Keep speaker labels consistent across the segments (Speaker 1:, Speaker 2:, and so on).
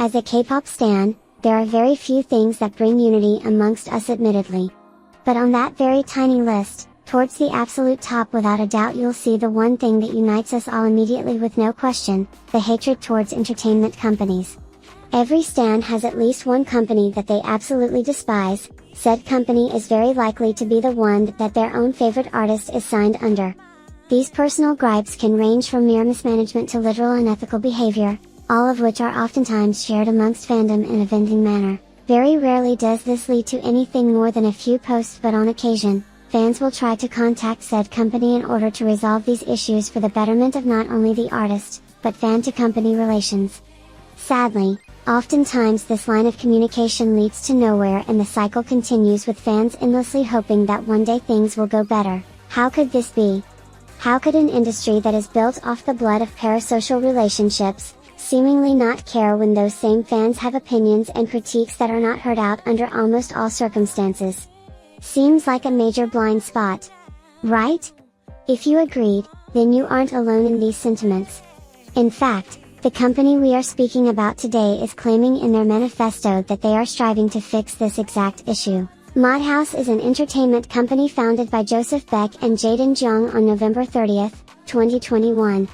Speaker 1: As a K-pop stan, there are very few things that bring unity amongst us admittedly. But on that very tiny list, towards the absolute top without a doubt you'll see the one thing that unites us all immediately with no question, the hatred towards entertainment companies. Every stan has at least one company that they absolutely despise. Said company is very likely to be the one that their own favorite artist is signed under. These personal gripes can range from mere mismanagement to literal unethical behavior, all of which are oftentimes shared amongst fandom in a venting manner. Very rarely does this lead to anything more than a few posts, but on occasion, fans will try to contact said company in order to resolve these issues for the betterment of not only the artist, but fan-to-company relations. Sadly, oftentimes this line of communication leads to nowhere and the cycle continues with fans endlessly hoping that one day things will go better. How could this be? How could an industry that is built off the blood of parasocial relationships, seemingly not care when those same fans have opinions and critiques that are not heard out under almost all circumstances? Seems like a major blind spot. Right? If you agreed, then you aren't alone in these sentiments. In fact, the company we are speaking about today is claiming in their manifesto that they are striving to fix this exact issue. Modhaus is an entertainment company founded by Joseph Beck and Jaden Jeong on November 30, 2021.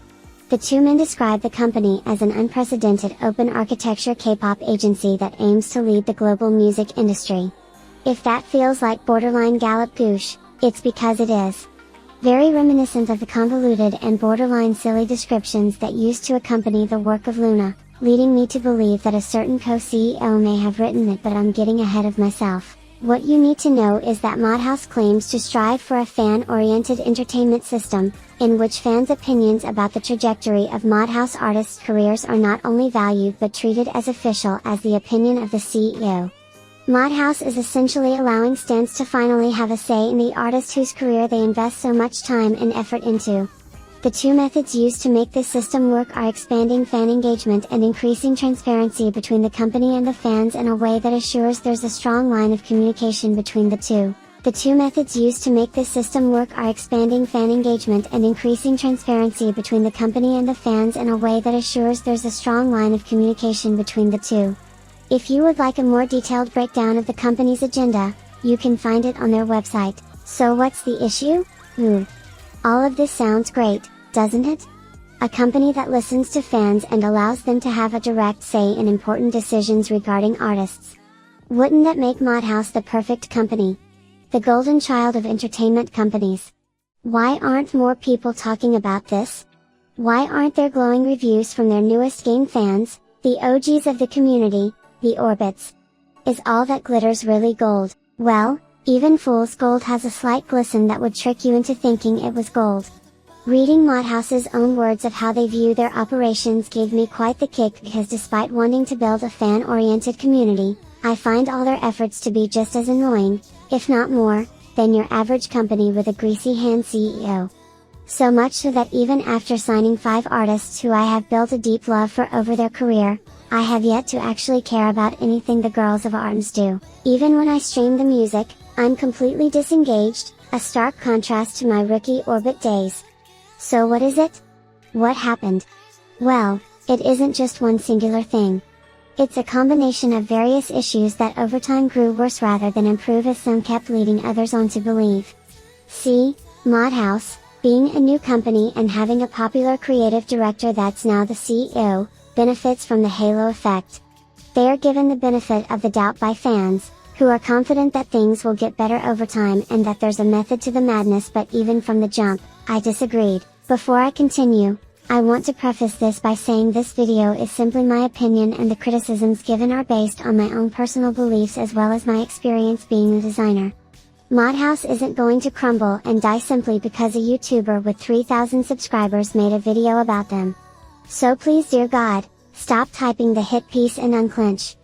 Speaker 1: The two men describe the company as an unprecedented open architecture K-pop agency that aims to lead the global music industry. If that feels like borderline gallop goosh, it's because it is. Very reminiscent of the convoluted and borderline silly descriptions that used to accompany the work of LOONA, leading me to believe that a certain co-CEO may have written it, but I'm getting ahead of myself. What you need to know is that Modhaus claims to strive for a fan-oriented entertainment system, in which fans' opinions about the trajectory of Modhaus artists' careers are not only valued but treated as official as the opinion of the CEO. Modhaus is essentially allowing stans to finally have a say in the artist whose career they invest so much time and effort into. The two methods used to make this system work are expanding fan engagement and increasing transparency between the company and the fans in a way that assures there's a strong line of communication between the two. The two methods used to make this system work are expanding fan engagement and increasing transparency between the company and the fans in a way that assures there's a strong line of communication between the two. If you would like a more detailed breakdown of the company's agenda, you can find it on their website. So what's the issue? All of this sounds great, doesn't it? A company that listens to fans and allows them to have a direct say in important decisions regarding artists. Wouldn't that make Modhaus the perfect company? The golden child of entertainment companies. Why aren't more people talking about this? Why aren't there glowing reviews from their newest game fans, the OGs of the community, the Orbits? Is all that glitters really gold? Well, even fool's gold has a slight glisten that would trick you into thinking it was gold. Reading Modhaus's own words of how they view their operations gave me quite the kick, because despite wanting to build a fan-oriented community, I find all their efforts to be just as annoying, if not more, than your average company with a greasy hand CEO. So much so that even after signing 5 artists who I have built a deep love for over their career, I have yet to actually care about anything the girls of ARTMS do. Even when I stream the music, I'm completely disengaged, a stark contrast to my rookie Orbit days. So what is it? What happened? Well, it isn't just one singular thing. It's a combination of various issues that over time grew worse rather than improve, as some kept leading others on to believe. See, Modhaus, being a new company and having a popular creative director that's now the CEO, benefits from the halo effect. They are given the benefit of the doubt by fans, who are confident that things will get better over time and that there's a method to the madness, but even from the jump, I disagreed. Before I continue, I want to preface this by saying this video is simply my opinion, and the criticisms given are based on my own personal beliefs as well as my experience being a designer. Modhaus isn't going to crumble and die simply because a YouTuber with 3,000 subscribers made a video about them. So please, dear God, stop typing the hit piece and unclench.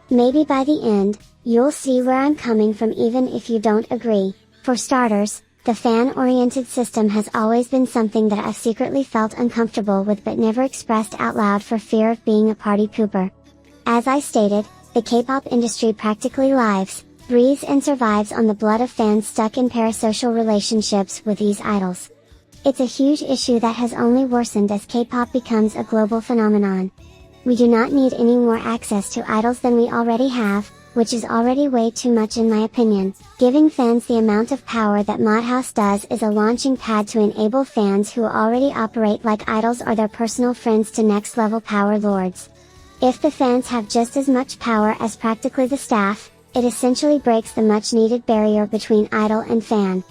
Speaker 1: Maybe by the end, you'll see where I'm coming from, even if you don't agree. For starters, the fan-oriented system has always been something that I've secretly felt uncomfortable with but never expressed out loud for fear of being a party pooper. As I stated, the K-pop industry practically lives, breathes and survives on the blood of fans stuck in parasocial relationships with these idols. It's a huge issue that has only worsened as K-pop becomes a global phenomenon. We do not need any more access to idols than we already have, which is already way too much in my opinion. Giving fans the amount of power that Modhaus does is a launching pad to enable fans who already operate like idols or their personal friends to next level power lords. If the fans have just as much power as practically the staff, it essentially breaks the much needed barrier between idol and fan.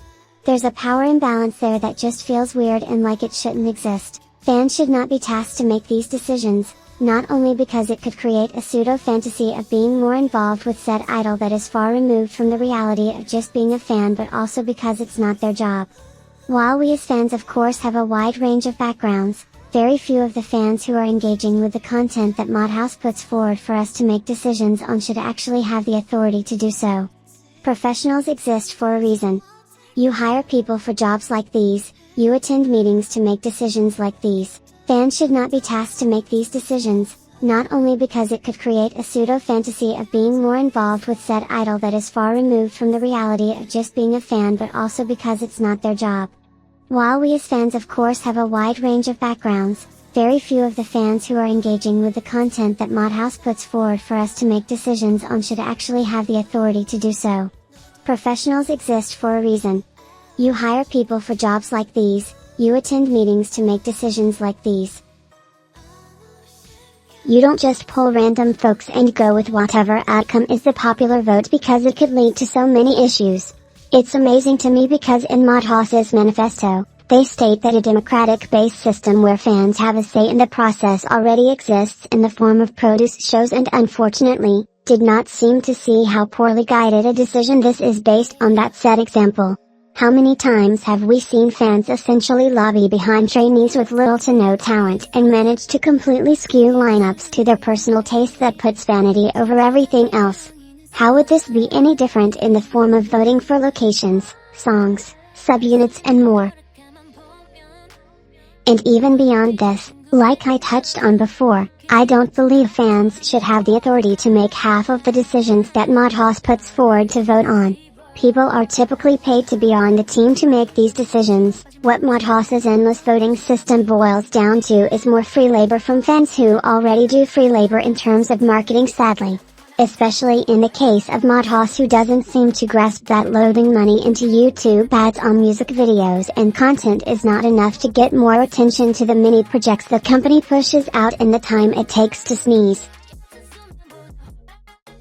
Speaker 1: There's a power imbalance there that just feels weird and like it shouldn't exist. Fans should not be tasked to make these decisions, not only because it could create a pseudo-fantasy of being more involved with said idol that is far removed from the reality of just being a fan, but also because it's not their job. While we as fans of course have a wide range of backgrounds, very few of the fans who are engaging with the content that Modhaus puts forward for us to make decisions on should actually have the authority to do so. Professionals exist for a reason. You hire people for jobs like these, you attend meetings to make decisions like these. Fans should not be tasked to make these decisions, not only because it could create a pseudo-fantasy of being more involved with said idol that is far removed from the reality of just being a fan, but also because it's not their job. While we as fans of course have a wide range of backgrounds, very few of the fans who are engaging with the content that Modhaus puts forward for us to make decisions on should actually have the authority to do so. Professionals exist for a reason. You hire people for jobs like these, you attend meetings to make decisions like these. You don't just pull random folks and go with whatever outcome is the popular vote because it could lead to so many issues. It's amazing to me because in Modhaus's manifesto, they state that a democratic-based system where fans have a say in the process already exists in the form of produce shows, and unfortunately, did not seem to see how poorly guided a decision this is based on that said example. How many times have we seen fans essentially lobby behind trainees with little to no talent and manage to completely skew lineups to their personal taste that puts vanity over everything else? How would this be any different in the form of voting for locations, songs, subunits and more? And even beyond this, like I touched on before, I don't believe fans should have the authority to make half of the decisions that Modhaus puts forward to vote on. People are typically paid to be on the team to make these decisions. What Modhaus's endless voting system boils down to is more free labor from fans who already do free labor in terms of marketing, sadly. Especially in the case of Modhaus, who doesn't seem to grasp that loading money into YouTube ads on music videos and content is not enough to get more attention to the many projects the company pushes out in the time it takes to sneeze.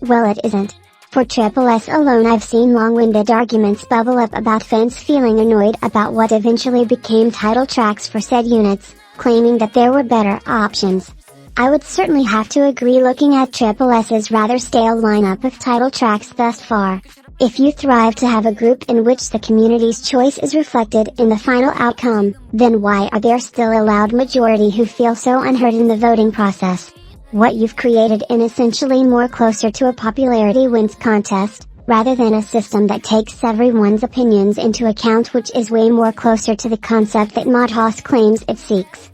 Speaker 1: Well, it isn't. For S alone, I've seen long-winded arguments bubble up about fans feeling annoyed about what eventually became title tracks for said units, claiming that there were better options. I would certainly have to agree looking at S's rather stale lineup of title tracks thus far. If you thrive to have a group in which the community's choice is reflected in the final outcome, then why are there still a loud majority who feel so unheard in the voting process? What you've created is essentially more closer to a popularity wins contest, rather than a system that takes everyone's opinions into account, which is way more closer to the concept that Modhaus claims it seeks.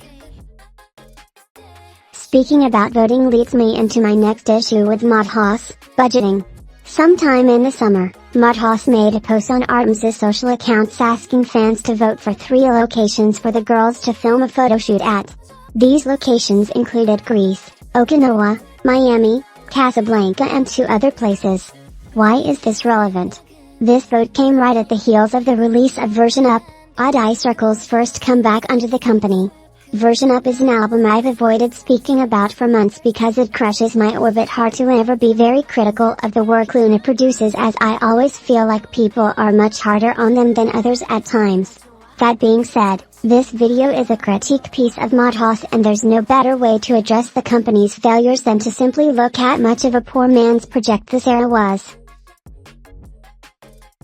Speaker 1: Speaking about voting leads me into my next issue with Modhaus, budgeting. Sometime in the summer, Modhaus made a post on ARTMS' social accounts asking fans to vote for 3 locations for the girls to film a photo shoot at. These locations included Greece, Okinawa, Miami, Casablanca and 2 other places. Why is this relevant? This vote came right at the heels of the release of Version Up, Odd Eye Circle's first comeback under the company. Version Up is an album I've avoided speaking about for months because it crushes my orbit heart to ever be very critical of the work LOONA produces, as I always feel like people are much harder on them than others at times. That being said, this video is a critique piece of Modhaus, and there's no better way to address the company's failures than to simply look at much of a poor man's project this era was.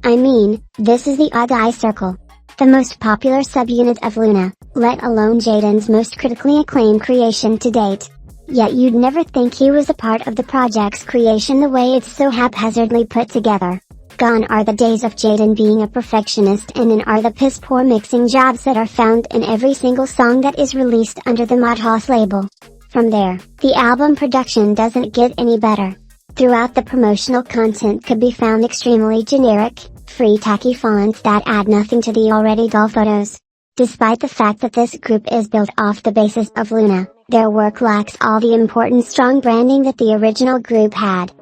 Speaker 1: I mean, this is the Odd Eye Circle, the most popular subunit of LOONA, let alone Jaden's most critically acclaimed creation to date. Yet you'd never think he was a part of the project's creation the way it's so haphazardly put together. Gone are the days of Jaden being a perfectionist, and in are the piss-poor mixing jobs that are found in every single song that is released under the Modhaus label. From there, the album production doesn't get any better. Throughout, the promotional content could be found extremely generic, free tacky fonts that add nothing to the already dull photos. Despite the fact that this group is built off the basis of LOONA, Their work lacks all the important strong branding that the original group had.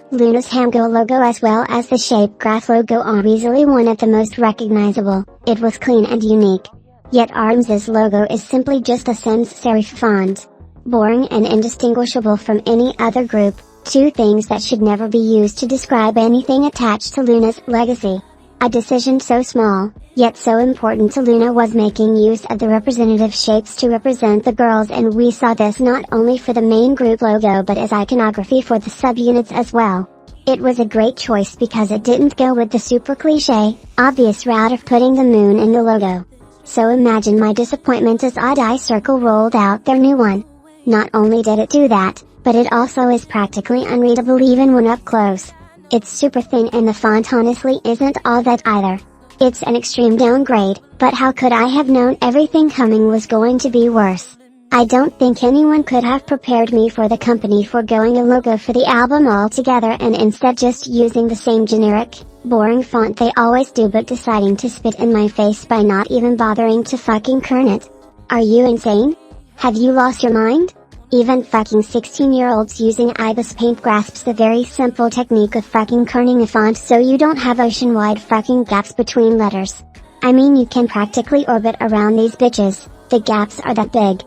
Speaker 1: LOONA's Hamgo logo as well as the shape graph logo are easily one of the most recognizable. It was clean and unique. Yet ARTMS' logo is simply just a sans serif font. Boring and indistinguishable from any other group, two things that should never be used to describe anything attached to LOONA's legacy. A decision so small, yet so important to LOONA was making use of the representative shapes to represent the girls, and we saw this not only for the main group logo but as iconography for the subunits as well. It was a great choice because it didn't go with the super cliche, obvious route of putting the moon in the logo. So imagine my disappointment as Odd Eye Circle rolled out their new one. Not only did it do that, but it also is practically unreadable even when up close. It's super thin and the font honestly isn't all that either. It's an extreme downgrade, but how could I have known everything coming was going to be worse? I don't think anyone could have prepared me for the company foregoing a logo for the album altogether and instead just using the same generic, boring font they always do, but deciding to spit in my face by not even bothering to fucking kern it. Are you insane? Have you lost your mind? Even fucking 16-year-olds using IBIS Paint grasps the very simple technique of fucking kerning a font so you don't have ocean-wide fucking gaps between letters. I mean, you can practically orbit around these bitches, the gaps are that big.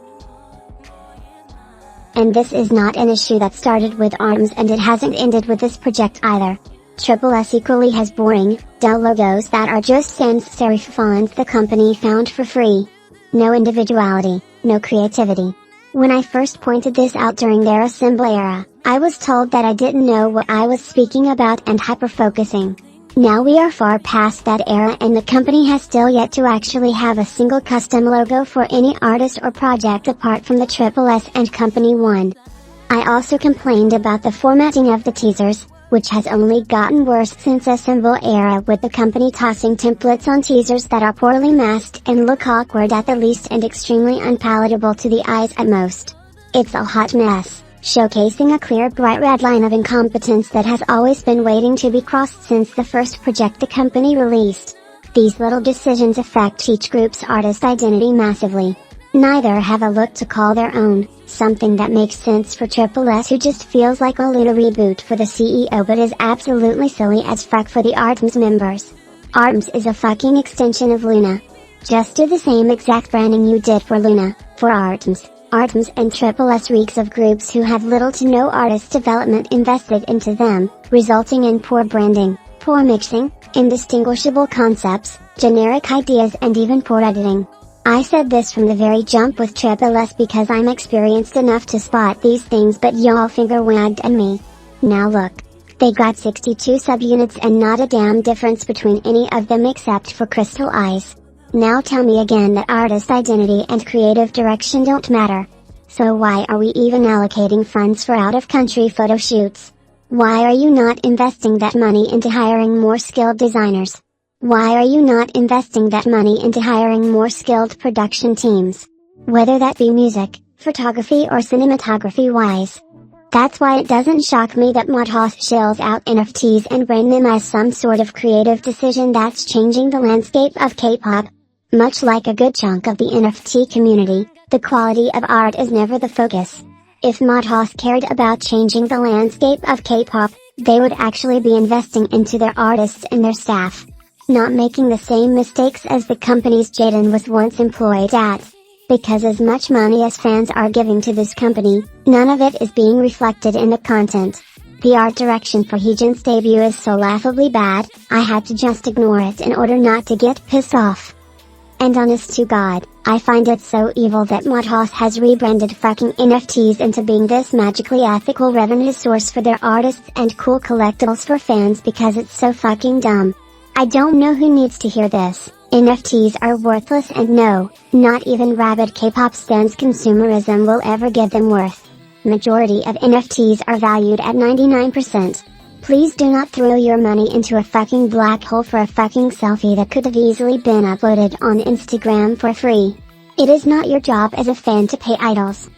Speaker 1: And this is not an issue that started with ARTMS and it hasn't ended with this project either. S equally has boring, dull logos that are just sans serif fonts the company found for free. No individuality, no creativity. When I first pointed this out during their assembly era, I was told that I didn't know what I was speaking about and hyper-focusing. Now we are far past that era and the company has still yet to actually have a single custom logo for any artist or project apart from the S and Company one. I also complained about the formatting of the teasers, which has only gotten worse since assemble era, with the company tossing templates on teasers that are poorly masked and look awkward at the least and extremely unpalatable to the eyes at most. It's a hot mess, showcasing a clear bright red line of incompetence that has always been waiting to be crossed since the first project the company released. These little decisions affect each group's artist identity massively. Neither have a look to call their own, something that makes sense for S who just feels like a LOONA reboot for the CEO but is absolutely silly as fuck for the ARTMS members. ARTMS is a fucking extension of LOONA. Just do the same exact branding you did for LOONA, for ARTMS. ARTMS and S reeks of groups who have little to no artist development invested into them, resulting in poor branding, poor mixing, indistinguishable concepts, generic ideas and even poor editing. I said this from the very jump with S because I'm experienced enough to spot these things, but y'all finger wagged at me. Now look. They got 62 subunits and not a damn difference between any of them except for crystal eyes. Now tell me again that artist identity and creative direction don't matter. So why are we even allocating funds for out-of-country photo shoots? Why are you not investing that money into hiring more skilled designers? Why are you not investing that money into hiring more skilled production teams? Whether that be music, photography or cinematography wise. That's why it doesn't shock me that Modhaus shells out NFTs and brand them as some sort of creative decision that's changing the landscape of K-pop. Much like a good chunk of the NFT community, the quality of art is never the focus. If Modhaus cared about changing the landscape of K-pop, they would actually be investing into their artists and their staff. Not making the same mistakes as the companies Jaden was once employed at. Because as much money as fans are giving to this company, none of it is being reflected in the content. The art direction for Heejin's debut is so laughably bad, I had to just ignore it in order not to get pissed off. And honest to God, I find it so evil that Modhaus has rebranded fucking NFTs into being this magically ethical revenue source for their artists and cool collectibles for fans because it's so fucking dumb. I don't know who needs to hear this. NFTs are worthless and no, not even rabid K-pop stans consumerism will ever give them worth. Majority of NFTs are valued at 99%. Please do not throw your money into a fucking black hole for a fucking selfie that could have easily been uploaded on Instagram for free. It is not your job as a fan to pay idols.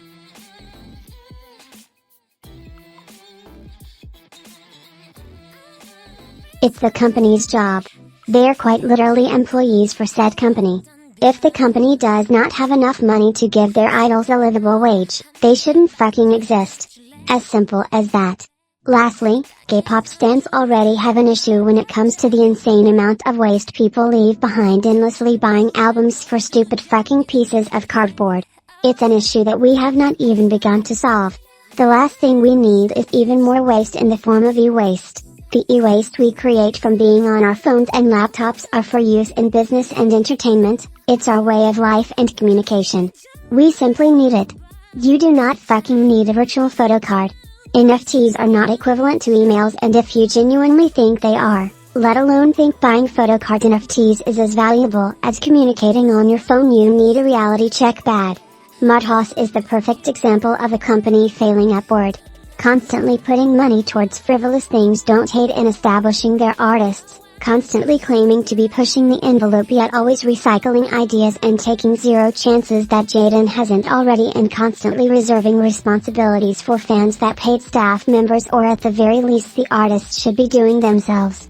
Speaker 1: It's the company's job. They're quite literally employees for said company. If the company does not have enough money to give their idols a livable wage, they shouldn't fucking exist. As simple as that. Lastly, K-pop stans already have an issue when it comes to the insane amount of waste people leave behind endlessly buying albums for stupid fucking pieces of cardboard. It's an issue that we have not even begun to solve. The last thing we need is even more waste in the form of e-waste. The e-waste we create from being on our phones and laptops are for use in business and entertainment. It's our way of life and communication. We simply need it. You do not fucking need a virtual photo card. NFTs are not equivalent to emails, and if you genuinely think they are, let alone think buying photocard NFTs is as valuable as communicating on your phone, you need a reality check bad. Modhaus is the perfect example of a company failing upward. Constantly putting money towards frivolous things, don't hate in establishing their artists, constantly claiming to be pushing the envelope yet always recycling ideas and taking zero chances that Jaden hasn't already, and constantly reserving responsibilities for fans that paid staff members or at the very least the artists should be doing themselves.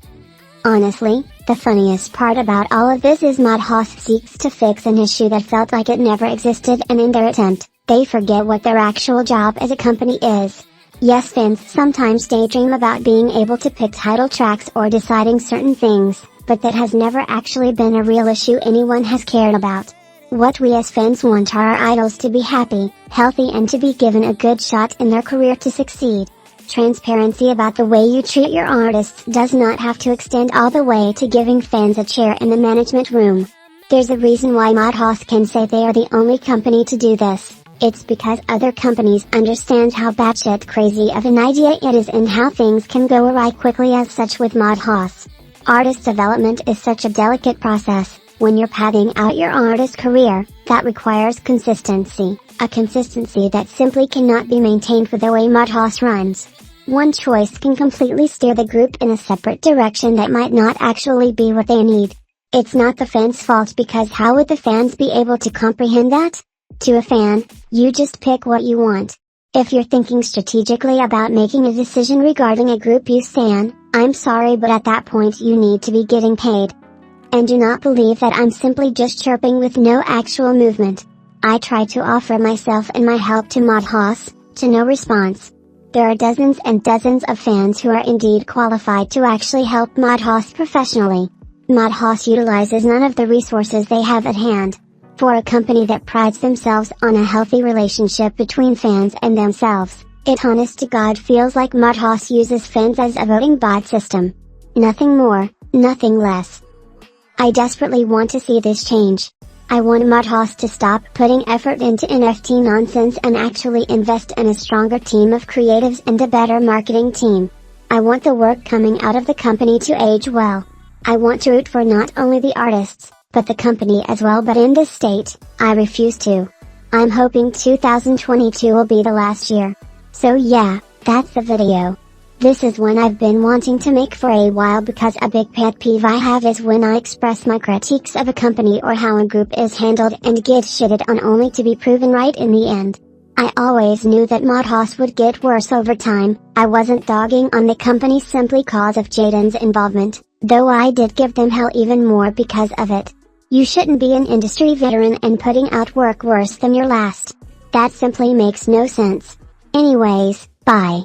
Speaker 1: Honestly, the funniest part about all of this is Modhaus seeks to fix an issue that felt like it never existed, and in their attempt, they forget what their actual job as a company is. Yes, fans sometimes daydream about being able to pick title tracks or deciding certain things, but that has never actually been a real issue anyone has cared about. What we as fans want are our idols to be happy, healthy, and to be given a good shot in their career to succeed. Transparency about the way you treat your artists does not have to extend all the way to giving fans a chair in the management room. There's a reason why Modhaus can say they are the only company to do this. It's because other companies understand how batshit crazy of an idea it is and how things can go awry quickly. As such with Modhaus, artist development is such a delicate process. When you're padding out your artist career, that requires consistency, a consistency that simply cannot be maintained with the way Modhaus runs. One choice can completely steer the group in a separate direction that might not actually be what they need. It's not the fans' fault, because how would the fans be able to comprehend that? To a fan, you just pick what you want. If you're thinking strategically about making a decision regarding a group you stan, I'm sorry, but at that point you need to be getting paid. And do not believe that I'm simply just chirping with no actual movement. I try to offer myself and my help to Modhaus, to no response. There are dozens and dozens of fans who are indeed qualified to actually help Modhaus professionally. Modhaus utilizes none of the resources they have at hand. For a company that prides themselves on a healthy relationship between fans and themselves, it honest to God feels like Modhaus uses fans as a voting bot system. Nothing more, nothing less. I desperately want to see this change. I want Modhaus to stop putting effort into NFT nonsense and actually invest in a stronger team of creatives and a better marketing team. I want the work coming out of the company to age well. I want to root for not only the artists, but the company as well, but in this state, I refuse to. I'm hoping 2022 will be the last year. So yeah, that's the video. This is one I've been wanting to make for a while, because a big pet peeve I have is when I express my critiques of a company or how a group is handled and get shitted on only to be proven right in the end. I always knew that Modhaus would get worse over time. I wasn't dogging on the company simply cause of Jaden's involvement, though I did give them hell even more because of it. You shouldn't be an industry veteran and putting out work worse than your last. That simply makes no sense. Anyways, bye.